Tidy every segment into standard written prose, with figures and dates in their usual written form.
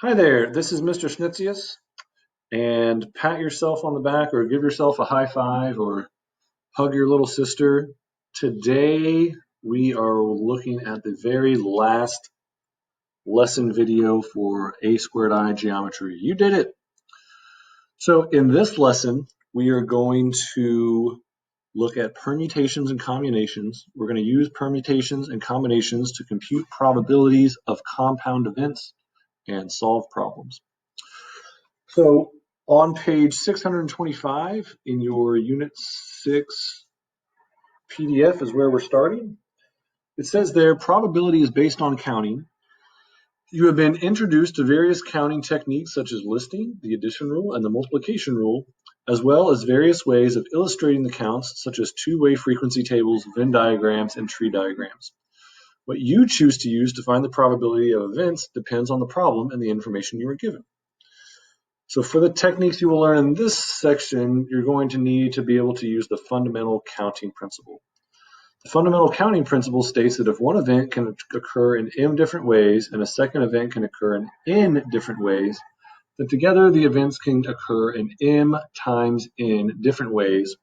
Hi there, this is Mr. Schnitzius, and pat yourself on the back or give yourself a high five or hug your little sister. Today we are looking at the very last lesson video for A squared I geometry. You did it! So in this lesson, we are going to look at permutations and combinations. We're going to use permutations and combinations to compute probabilities of compound events and solve problems. So on page 625 in your Unit 6 PDF is where we're starting. It says there, probability is based on counting. You have been introduced to various counting techniques such as listing, the addition rule, and the multiplication rule, as well as various ways of illustrating the counts such as two-way frequency tables, Venn diagrams, and tree diagrams. What you choose to use to find the probability of events depends on the problem and the information you were given. So for the techniques you will learn in this section, you're going to need to be able to use the fundamental counting principle. The fundamental counting principle states that if one event can occur in m different ways and a second event can occur in n different ways, then together the events can occur in m times n different ways,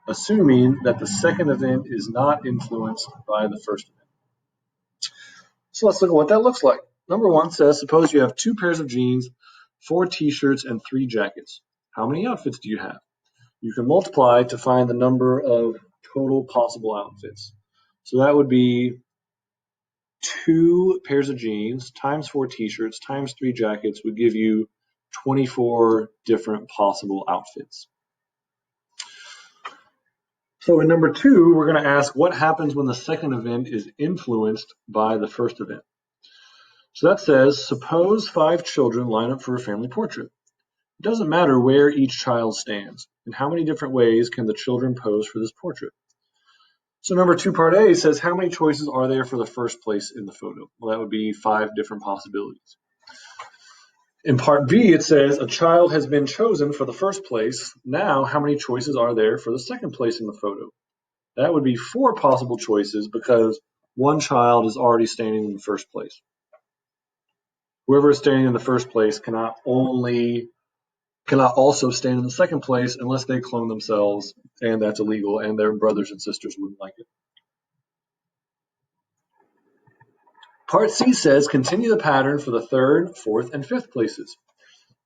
assuming that the second event is not influenced by the first event. So let's look at what that looks like. Number one says, suppose you have 2 pairs of jeans, 4 t-shirts, and 3 jackets. How many outfits do you have? You can multiply to find the number of total possible outfits. So that would be 2 pairs of jeans times 4 t-shirts times 3 jackets would give you 24 different possible outfits. So in number 2, we're going to ask what happens when the second event is influenced by the first event. So that says, suppose 5 children line up for a family portrait. It doesn't matter where each child stands, and how many different ways can the children pose for this portrait. So number 2, part A says, how many choices are there for the first place in the photo? Well, that would be 5 different possibilities. In part B, it says, a child has been chosen for the first place. Now, how many choices are there for the second place in the photo? That would be 4 possible choices because one child is already standing in the first place. Whoever is standing in the first place cannot also stand in the second place unless they clone themselves, and that's illegal, and their brothers and sisters wouldn't like it. Part C says, continue the pattern for the third, fourth, and fifth places.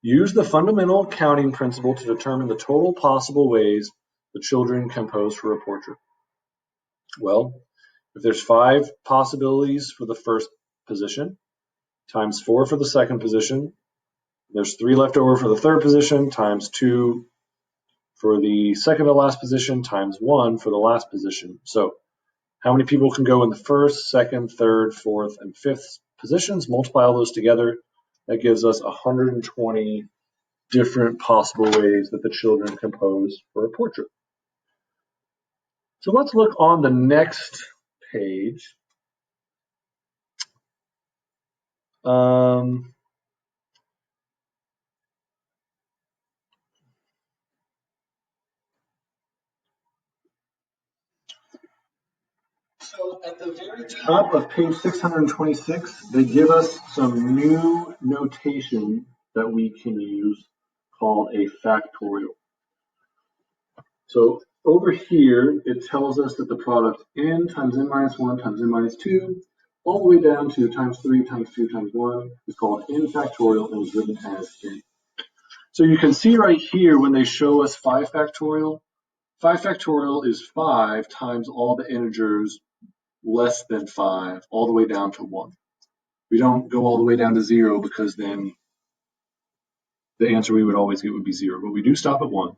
Use the fundamental counting principle to determine the total possible ways the children can pose for a portrait. Well, if there's 5 possibilities for the first position, times 4 for the second position, there's 3 left over for the third position, times 2 for the second to last position, times 1 for the last position. So how many people can go in the first, second, third, fourth, and fifth positions? Multiply all those together. That gives us 120 different possible ways that the children can pose for a portrait. So let's look on the next page. So at the very top of page 626, they give us some new notation that we can use called a factorial. So over here, it tells us that the product n times n minus 1 times n minus 2, all the way down to times 3 times 2 times 1 is called n factorial and is written as n. So you can see right here when they show us 5 factorial is 5 times all the integers less than 5, all the way down to 1. We don't go all the way down to 0 because then the answer we would always get would be 0, but we do stop at 1.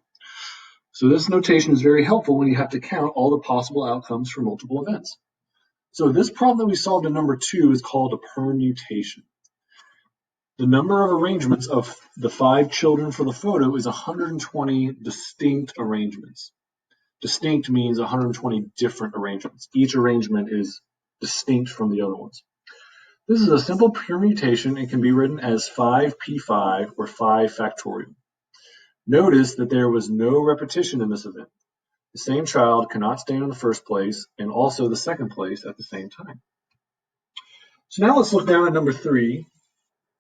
So this notation is very helpful when you have to count all the possible outcomes for multiple events. So this problem that we solved in number 2 is called a permutation. The number of arrangements of the 5 children for the photo is 120 distinct arrangements. Distinct means 120 different arrangements. Each arrangement is distinct from the other ones. This is a simple permutation and can be written as 5p5 or 5 factorial. Notice that there was no repetition in this event. The same child cannot stand in the first place and also the second place at the same time. So now let's look down at number 3.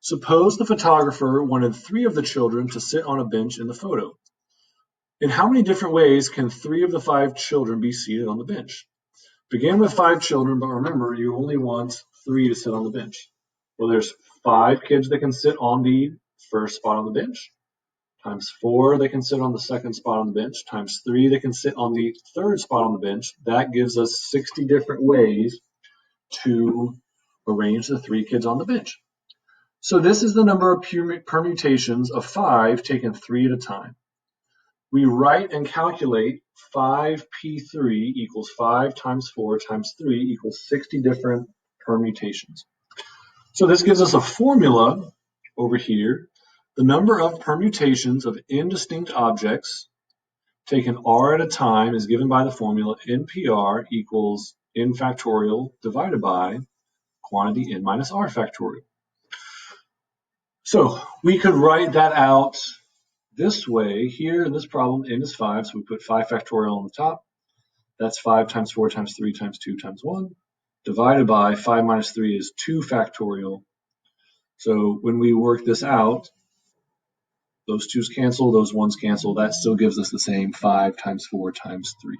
Suppose the photographer wanted 3 of the children to sit on a bench in the photo. In how many different ways can 3 of the 5 children be seated on the bench? Begin with 5 children, but remember, you only want 3 to sit on the bench. Well, there's 5 kids that can sit on the first spot on the bench, times 4 they can sit on the second spot on the bench, times 3 they can sit on the third spot on the bench. That gives us 60 different ways to arrange the 3 kids on the bench. So this is the number of permutations of 5 taken 3 at a time. We write and calculate 5p3 equals 5 times 4 times 3 equals 60 different permutations. So this gives us a formula over here. The number of permutations of indistinct objects taken r at a time is given by the formula npr equals n factorial divided by quantity n minus r factorial. So we could write that out this way. Here in this problem, n is 5, so we put 5 factorial on the top. That's 5 times 4 times 3 times 2 times 1, divided by 5 minus 3 is 2 factorial. So when we work this out, those 2's cancel, those 1's cancel. That still gives us the same 5 times 4 times 3.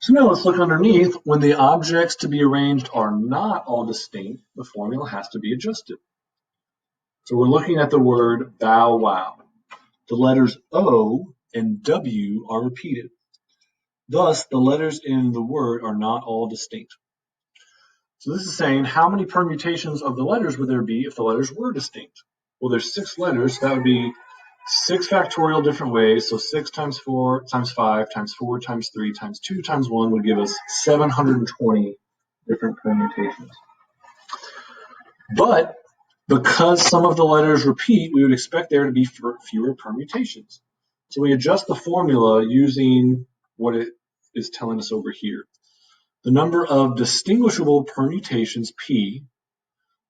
So now let's look underneath. When the objects to be arranged are not all distinct, the formula has to be adjusted. So we're looking at the word bow wow. The letters O and W are repeated. Thus, the letters in the word are not all distinct. So this is saying how many permutations of the letters would there be if the letters were distinct? Well, there's 6 letters. So that would be 6 factorial different ways. So 6 times 4 times 5 times 4 times 3 times 2 times 1 would give us 720 different permutations. But because some of the letters repeat, we would expect there to be fewer permutations. So we adjust the formula using what it is telling us over here. The number of distinguishable permutations P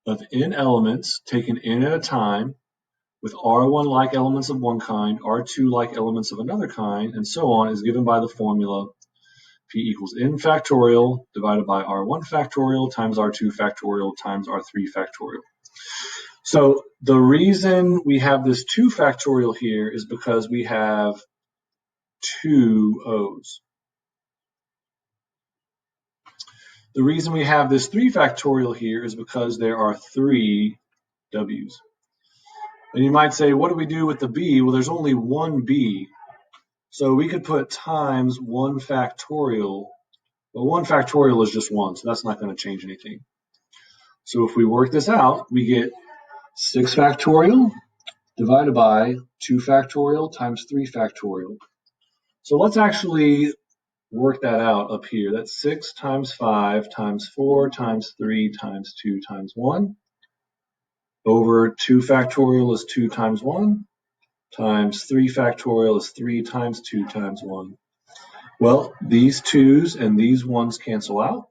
of n elements taken n at a time with R1 like elements of one kind, R2 like elements of another kind, and so on is given by the formula P equals n factorial divided by R1 factorial times R2 factorial times R3 factorial. So the reason we have this 2 factorial here is because we have 2 O's. The reason we have this 3 factorial here is because there are 3 W's. And you might say, what do we do with the B? Well, there's only one B. So we could put times 1 factorial. Well, 1 factorial is just 1, so that's not going to change anything. So if we work this out, we get 6 factorial divided by 2 factorial times 3 factorial. So let's actually work that out up here. That's 6 times 5 times 4 times 3 times 2 times 1 over 2 factorial is 2 times 1 times 3 factorial is 3 times 2 times 1. Well, these 2's and these 1's cancel out.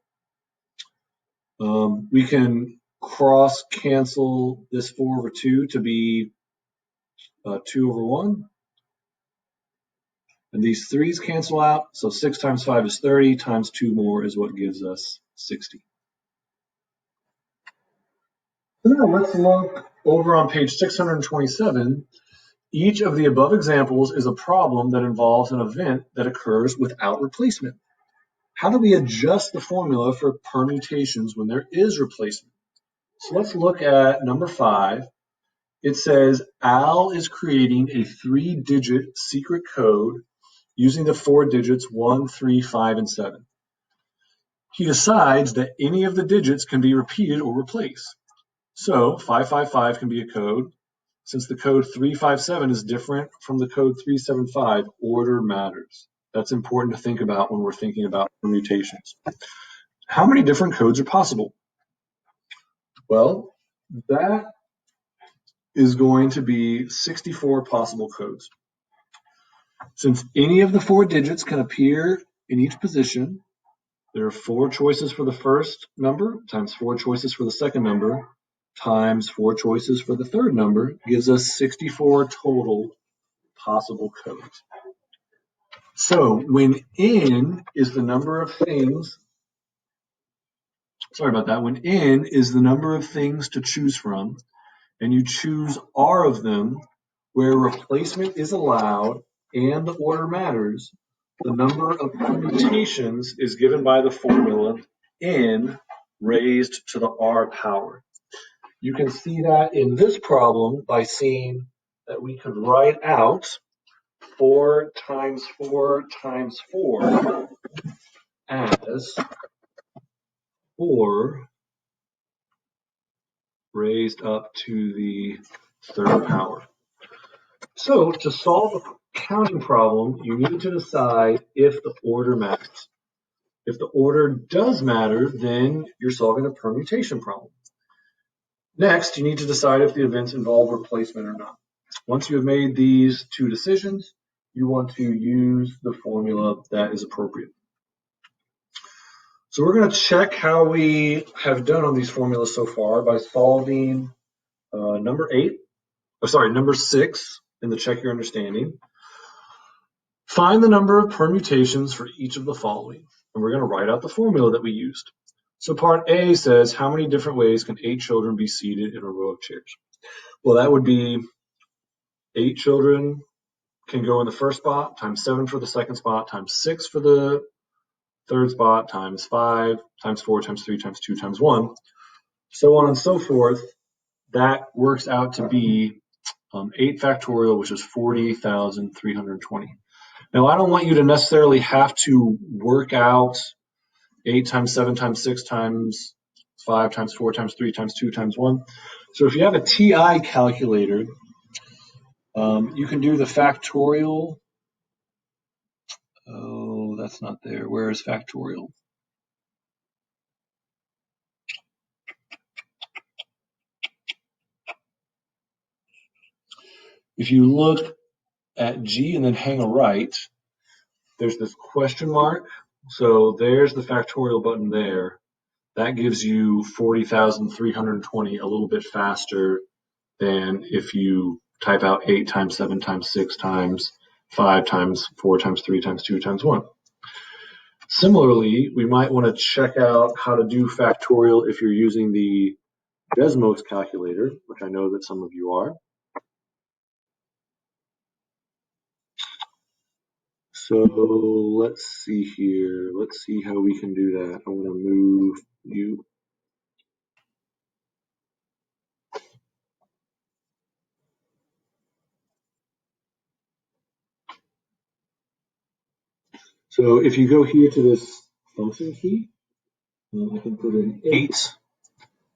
We can cross cancel this 4 over 2 to be 2 over 1. And these 3's cancel out. So 6 times 5 is 30 times 2 more is what gives us 60. So now let's look over on page 627. Each of the above examples is a problem that involves an event that occurs without replacement. How do we adjust the formula for permutations when there is replacement? So let's look at number 5. It says Al is creating a 3-digit secret code using the 4 digits 1, 3, 5, and 7. He decides that any of the digits can be repeated or replaced. So 555 can be a code. Since the code 357 is different from the code 375, order matters. That's important to think about when we're thinking about permutations. How many different codes are possible? Well, that is going to be 64 possible codes. Since any of the 4 digits can appear in each position, there are 4 choices for the first number times 4 choices for the second number times 4 choices for the third number gives us 64 total possible codes. So when n is the number of things sorry about that, when n is the number of things to choose from, and you choose r of them, where replacement is allowed and the order matters, the number of permutations is given by the formula n raised to the r power. You can see that in this problem by seeing that we could write out 4 times 4 times 4 as 4 raised up to the third power. So to solve a counting problem, you need to decide if the order matters. If the order does matter, then you're solving a permutation problem. Next, you need to decide if the events involve replacement or not. Once you have made these two decisions, you want to use the formula that is appropriate. So we're going to check how we have done on these formulas so far by solving number 6 in the check your understanding. Find the number of permutations for each of the following, and we're going to write out the formula that we used. So part A says, how many different ways can 8 children be seated in a row of chairs? Well, that would be 8 children can go in the first spot, times 7 for the second spot, times 6 for the third spot, times 5, times 4, times 3, times 2, times 1, so on and so forth. That works out to be 8 factorial, which is 40,320. Now, I don't want you to necessarily have to work out 8 times 7 times 6 times 5 times 4 times 3 times 2 times 1. So if you have a TI calculator, you can do the factorial. Oh, that's not there. Where is factorial? If you look at G and then hang a right, there's this question mark. So there's the factorial button there. That gives you 40,320 a little bit faster than if you type out 8 times 7 times 6 times 5 times 4 times 3 times 2 times 1. Similarly, we might want to check out how to do factorial if you're using the Desmos calculator, which I know that some of you are. So let's see here. Let's see how we can do that. I'm going to move you. So if you go here to this function key, I can put in 8.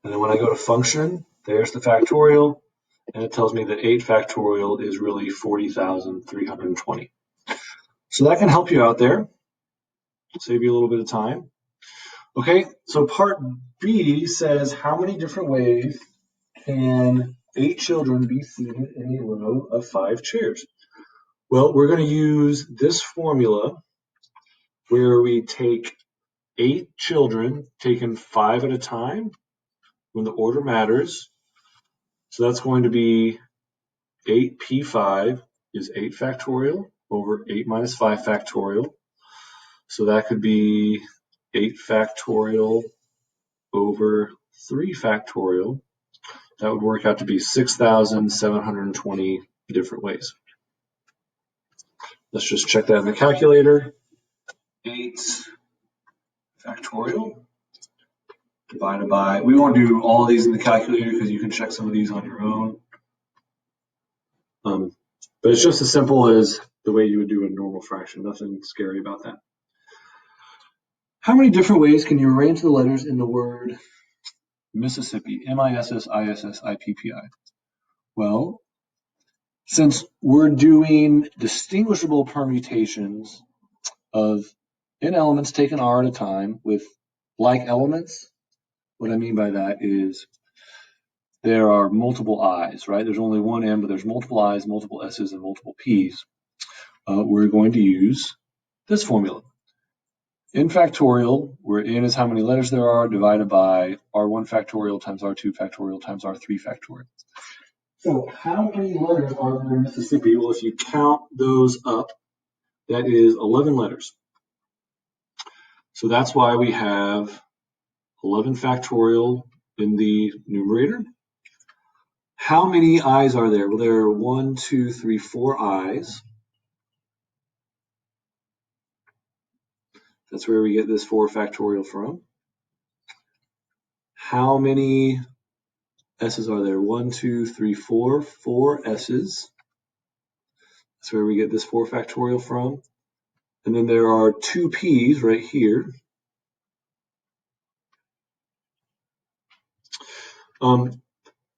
And then when I go to function, there's the factorial. And it tells me that 8 factorial is really 40,320. So that can help you out there. Save you a little bit of time. Okay, so part B says how many different ways can 8 children be seated in a row of 5 chairs? Well, we're going to use this formula where we take 8 children taken 5 at a time when the order matters. So that's going to be 8p5 is 8 factorial over 8 minus 5 factorial. So that could be 8 factorial over 3 factorial. That would work out to be 6,720 different ways. Let's just check that in the calculator. 8 factorial divided by, we won't do all of these in the calculator because you can check some of these on your own. But it's just as simple as the way you would do a normal fraction. Nothing scary about that. How many different ways can you arrange the letters in the word Mississippi? M-I-S-S-I-S-S-I-P-P-I. Well, since we're doing distinguishable permutations of n elements taken r at a time with like elements, what I mean by that is there are multiple i's, right? There's only one n, but there's multiple i's, multiple s's, and multiple p's. We're going to use this formula. N factorial, where n is how many letters there are, divided by r1 factorial times r2 factorial times r3 factorial. So how many letters are there in Mississippi? Well, if you count those up, that is 11 letters. So that's why we have 11 factorial in the numerator. How many i's are there? Well, there are 1, 2, 3, 4 i's. That's where we get this 4 factorial from. How many s's are there? 1, 2, 3, 4. 4 s's. That's where we get this 4 factorial from. And then there are 2 p's right here.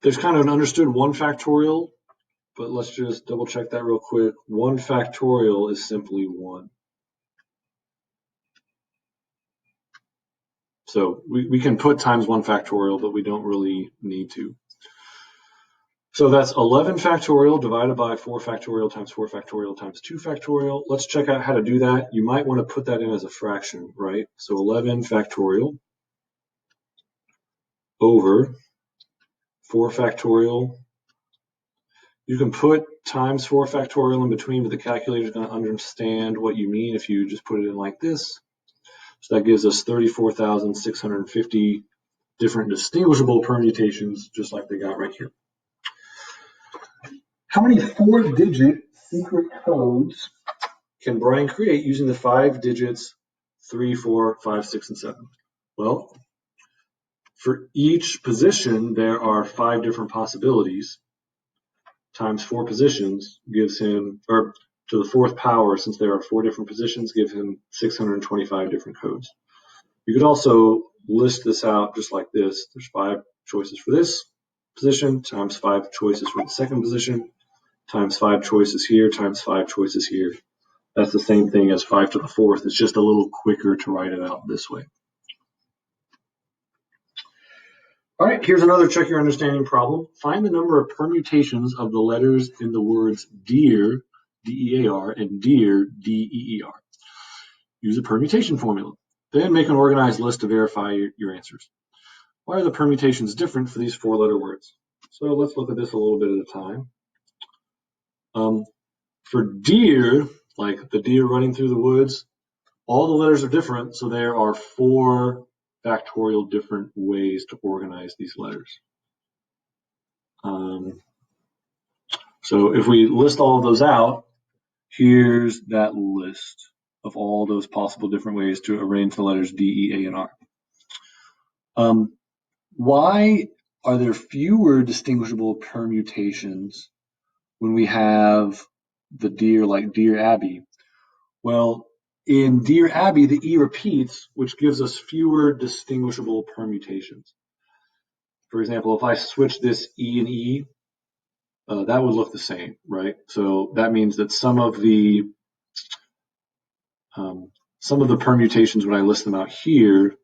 There's kind of an understood 1 factorial, but let's just double check that real quick. 1 factorial is simply 1. So we can put times 1 factorial, but we don't really need to. So that's 11 factorial divided by 4 factorial times 4 factorial times 2 factorial. Let's check out how to do that. You might want to put that in as a fraction, right? So 11 factorial over 4 factorial. You can put times 4 factorial in between, but the calculator is going to understand what you mean if you just put it in like this. So that gives us 34,650 different distinguishable permutations, just like they got right here. How many 4-digit secret codes can Brian create using the 5 digits 3, 4, 5, 6, and 7? Well, for each position, there are 5 different possibilities. Times 4 positions gives him, or to the 4th power, since there are 4 different positions, gives him 625 different codes. You could also list this out just like this. There's 5 choices for this position, times 5 choices for the second position, times 5 choices here, times 5 choices here. That's the same thing as 5 to the 4th. It's just a little quicker to write it out this way. All right, here's another check your understanding problem. Find the number of permutations of the letters in the words dear, D-E-A-R, and dear, D-E-E-R. Use a permutation formula. Then make an organized list to verify your answers. Why are the permutations different for these 4-letter words? So let's look at this a little bit at a time. For deer, like the deer running through the woods, all the letters are different, so there are 4 factorial different ways to organize these letters. So if we list all of those out, here's that list of all those possible different ways to arrange the letters D, E, A, and R. Why are there fewer distinguishable permutations when we have the deer like Dear Abby? Well, in Dear Abby, the E repeats, which gives us fewer distinguishable permutations. For example, if I switch this E and E, that would look the same, right? So that means that some of the permutations, when I list them out here,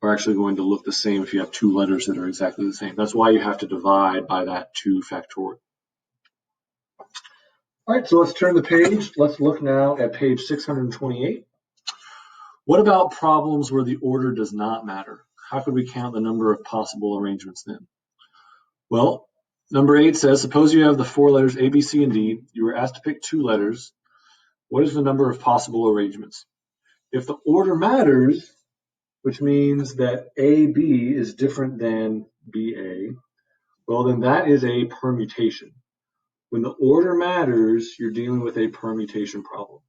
are actually going to look the same if you have 2 letters that are exactly the same. That's why you have to divide by that 2 factorial. All right, so let's turn the page. Let's look now at page 628. What about problems where the order does not matter? How could we count the number of possible arrangements then? Well, number 8 says, suppose you have the 4 letters A, B, C, and D. You were asked to pick 2 letters. What is the number of possible arrangements? If the order matters, which means that AB is different than BA, well, then that is a permutation. When the order matters, you're dealing with a permutation problem.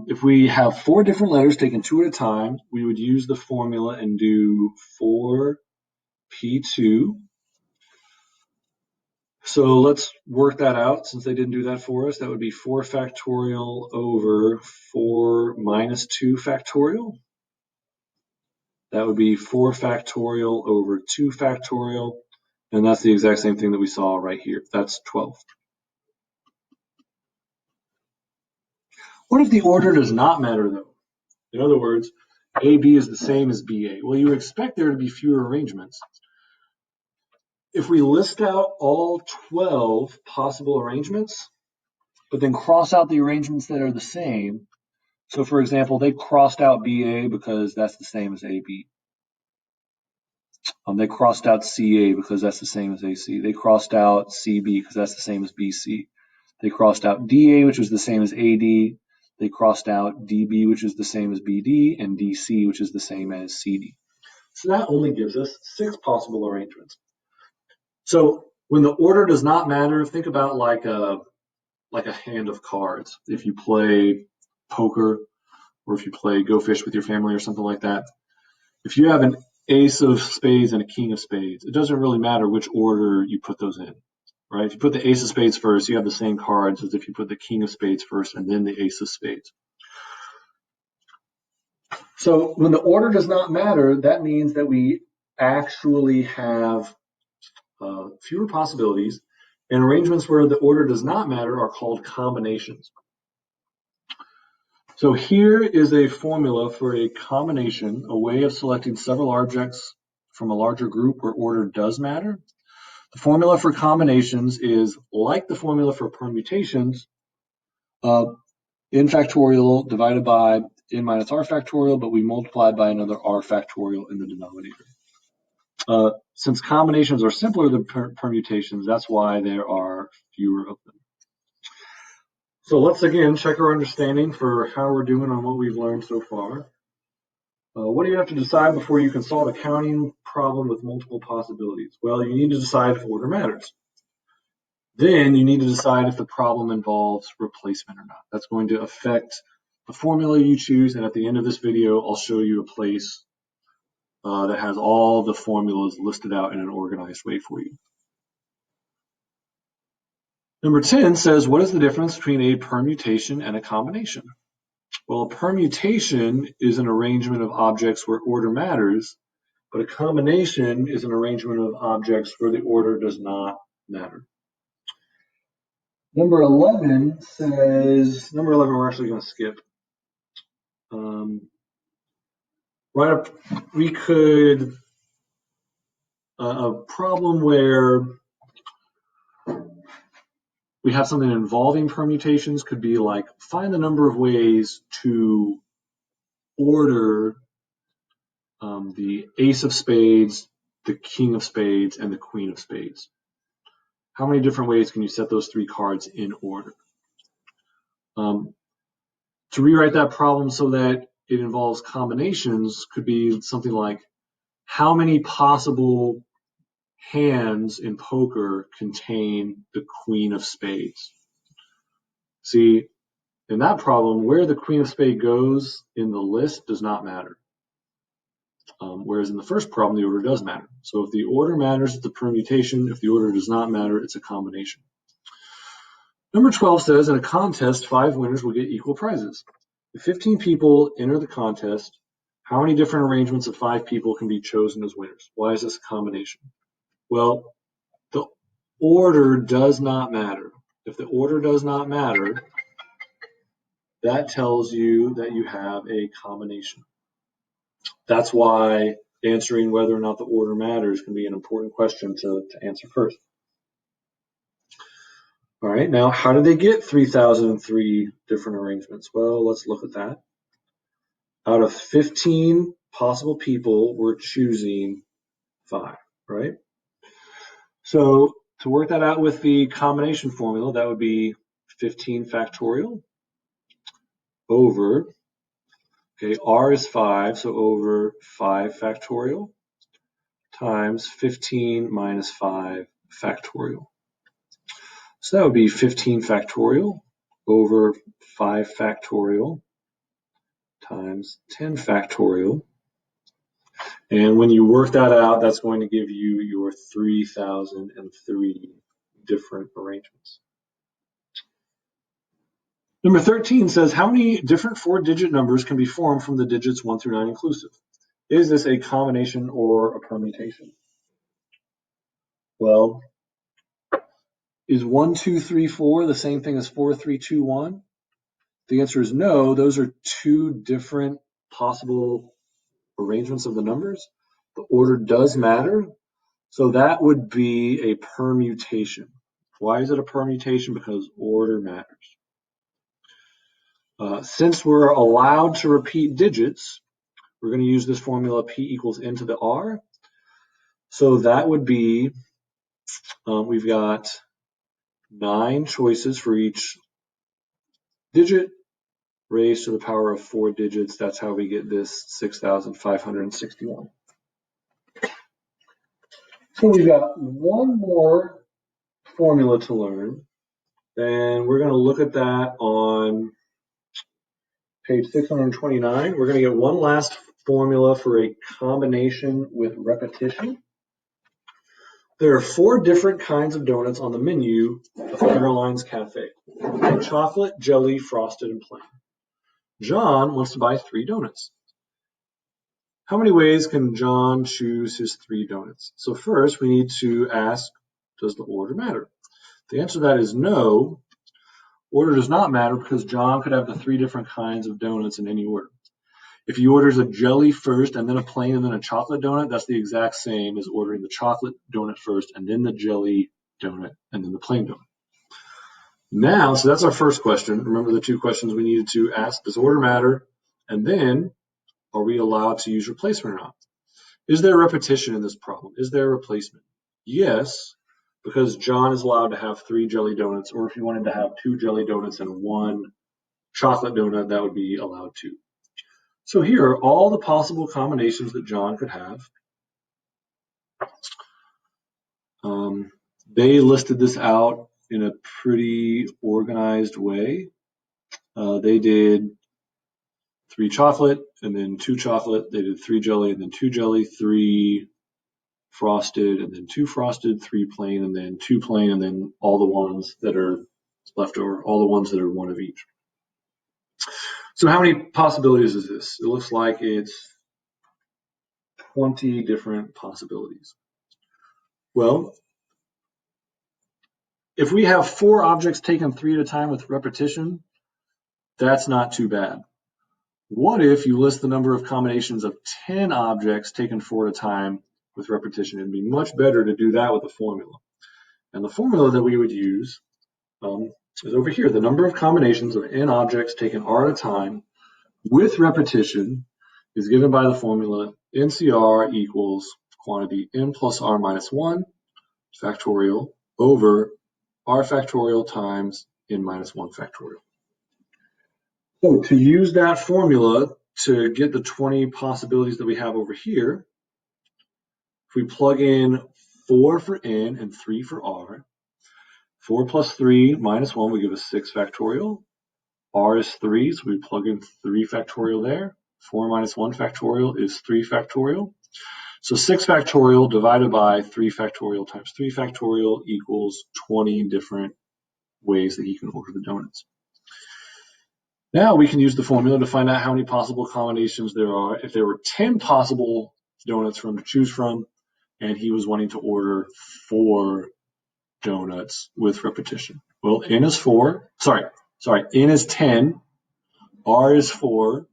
If we have 4 different letters taken 2 at a time, we would use the formula and do 4P2. So let's work that out since they didn't do that for us. That would be 4 factorial over 4 minus 2 factorial. That would be 4 factorial over 2 factorial. And that's the exact same thing that we saw right here. That's 12. What if the order does not matter, though? In other words, AB is the same as BA. Well, you would expect there to be fewer arrangements. If we list out all 12 possible arrangements, but then cross out the arrangements that are the same, so for example, they crossed out BA because that's the same as AB. They crossed out CA because that's the same as AC. They crossed out CB because that's the same as BC. They crossed out DA, which was the same as AD. They crossed out DB, which is the same as BD, and DC, which is the same as CD. So that only gives us 6 possible arrangements. So when the order does not matter, think about like a hand of cards. If you play poker or if you play Go Fish with your family or something like that, if you have an ace of spades and a king of spades, it doesn't really matter which order you put those in, right? If you put the ace of spades first, you have the same cards as if you put the king of spades first and then the ace of spades. So when the order does not matter, that means that we actually have fewer possibilities, and arrangements where the order does not matter are called combinations. So here is a formula for a combination, a way of selecting several objects from a larger group where order does matter. The formula for combinations is like the formula for permutations, n factorial divided by n minus r factorial, but we multiplied by another r factorial in the denominator. Since combinations are simpler than permutations, that's why there are fewer of them. So let's again check our understanding for how we're doing on what we've learned so far. What do you have to decide before you can solve a counting problem with multiple possibilities? Well, you need to decide if order matters. Then you need to decide if the problem involves replacement or not. That's going to affect the formula you choose, and at the end of this video, I'll show you a place that has all the formulas listed out in an organized way for you. Number 10 says, what is the difference between a permutation and a combination? Well, a permutation is an arrangement of objects where order matters, but a combination is an arrangement of objects where the order does not matter. Number 11 says, number 11 we're actually going to skip. Right up, we could, a problem where we have something involving permutations could be like, find the number of ways to order the ace of spades, the king of spades, and the queen of spades. How many different ways can you set those 3 cards in order? To rewrite that problem so that it involves combinations could be something like, how many possible hands in poker contain the queen of spades? See, in that problem, where the queen of spades goes in the list does not matter. Whereas in the first problem, the order does matter. So if the order matters, it's a permutation. If the order does not matter, it's a combination. Number 12 says, in a contest, 5 winners will get equal prizes. If 15 people enter the contest, how many different arrangements of 5 people can be chosen as winners? Why is this a combination? Well, the order does not matter. If the order does not matter, that tells you that you have a combination. That's why answering whether or not the order matters can be an important question to answer first. All right, now how did they get 3,003 different arrangements? Well, let's look at that. Out of 15 possible people, we're choosing 5, right? So to work that out with the combination formula, that would be 15 factorial over, okay, r is 5, so over 5 factorial times 15 minus 5 factorial. So that would be 15 factorial over 5 factorial times 10 factorial. And when you work that out, that's going to give you your 3,003 different arrangements. Number 13 says, how many different 4-digit numbers can be formed from the digits 1 through 9 inclusive? Is this a combination or a permutation? Well, is 1, 2, 3, 4 the same thing as 4, 3, 2, 1? The answer is no. Those are 2 different possible arrangements of the numbers. The order does matter. So that would be a permutation. Why is it a permutation? Because order matters. Since we're allowed to repeat digits, we're going to use this formula P equals n to the r. So that would be, we've got 9 choices for each digit raised to the power of 4 digits. That's how we get this 6,561. So we've got one more formula to learn, and we're going to look at that on page 629. We're going to get one last formula for a combination with repetition. There are 4 different kinds of donuts on the menu of Caroline's Cafe: chocolate, jelly, frosted, and plain. John wants to buy 3 donuts. How many ways can John choose his 3 donuts? So first, we need to ask, does the order matter? The answer to that is no. Order does not matter because John could have the 3 different kinds of donuts in any order. If he orders a jelly first and then a plain and then a chocolate donut, that's the exact same as ordering the chocolate donut first and then the jelly donut and then the plain donut. Now, so that's our first question. Remember the 2 questions we needed to ask. Does order matter? And then, are we allowed to use replacement or not? Is there repetition in this problem? Is there a replacement? Yes, because John is allowed to have 3 jelly donuts, or if you wanted to have 2 jelly donuts and 1 chocolate donut, that would be allowed too. So here are all the possible combinations that John could have. They listed this out in a pretty organized way. They did 3 chocolate and then 2 chocolate. They did 3 jelly and then 2 jelly, 3 frosted and then 2 frosted, 3 plain and then 2 plain, and then all the ones that are left over, all the ones that are 1 of each. So how many possibilities is this? It looks like it's 20 different possibilities. Well, if we have 4 objects taken 3 at a time with repetition, that's not too bad. What if you list the number of combinations of 10 objects taken 4 at a time with repetition? It'd be much better to do that with a formula. And the formula that we would use is over here. The number of combinations of n objects taken r at a time with repetition is given by the formula NCR equals quantity n plus r minus 1 factorial over r factorial times n minus 1 factorial. So to use that formula to get the 20 possibilities that we have over here, if we plug in 4 for n and 3 for r, 4 plus 3 minus 1 will give us 6 factorial. R is 3, so we plug in 3 factorial there. 4 minus 1 factorial is 3 factorial. So 6 factorial divided by 3 factorial times 3 factorial equals 20 different ways that you can order the donuts. Now we can use the formula to find out how many possible combinations there are. If there were 10 possible donuts for him to choose from, and he was wanting to order 4 donuts with repetition. Well, n is 4. N is 10. R is 4.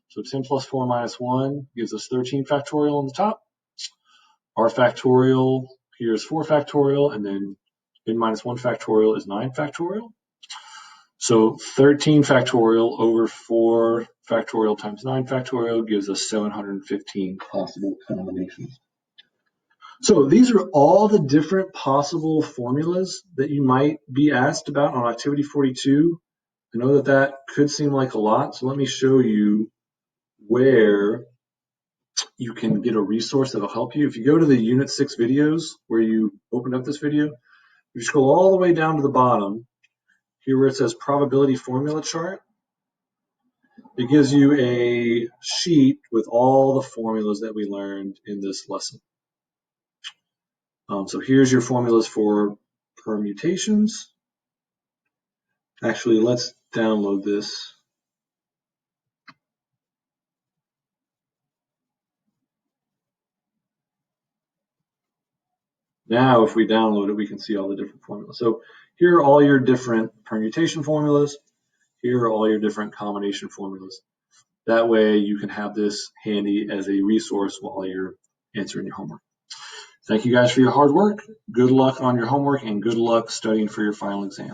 So 10 plus 4 minus 1 gives us 13 factorial on the top. R factorial here is 4 factorial, and then n minus 1 factorial is 9 factorial. So 13 factorial over 4 factorial times 9 factorial gives us 715 possible combinations. So these are all the different possible formulas that you might be asked about on Activity 42. I know that could seem like a lot, so let me show you where you can get a resource that'll help you. If you go to the Unit 6 videos where you opened up this video, you scroll all the way down to the bottom, here where it says probability formula chart, it gives you a sheet with all the formulas that we learned in this lesson. So here's your formulas for permutations. Actually, let's download this. Now, if we download it, we can see all the different formulas. So here are all your different permutation formulas. Here are all your different combination formulas. That way you can have this handy as a resource while you're answering your homework. Thank you guys for your hard work. Good luck on your homework and good luck studying for your final exam.